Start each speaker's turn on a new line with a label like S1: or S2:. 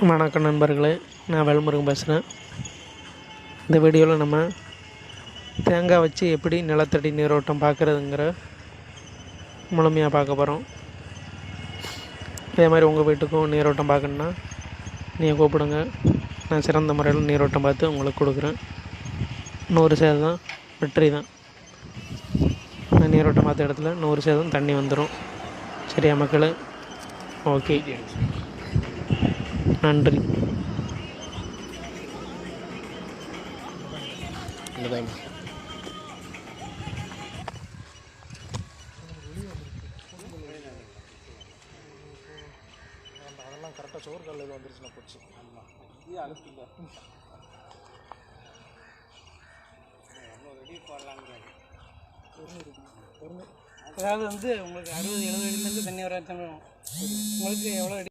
S1: வணக்கம் நண்பர்களே, நான் வேல்முருகன் பேசுகிறேன். இந்த வீடியோவில் நம்ம தேங்காய் வச்சு எப்படி நிலத்தடி நீரோட்டம் பார்க்குறதுங்கிற முழுமையாக பார்க்க போகிறோம். இதே மாதிரி உங்கள் வீட்டுக்கும் நீரோட்டம் பார்க்கணுன்னா நீங்கள் கூப்பிடுங்க. நான் சிறந்த முறையில் நீரோட்டம் பார்த்து உங்களுக்கு கொடுக்குறேன். 100% வெற்றி தான். நான் நீரோட்டம் பார்த்த இடத்துல 100% தண்ணி வந்துடும். சரியா மக்களே? ஓகே, நன்றி.
S2: அதெல்லாம் கரெக்டாக சோறு கல்லில் வந்துருச்சுன்னா போச்சு. அழுப்பில்லை ரெடி போடலாங்கிறாங்க. அதாவது உங்களுக்கு 60-70 அடியிலேருந்து தண்ணி வர உங்களுக்கு எவ்வளோ அடி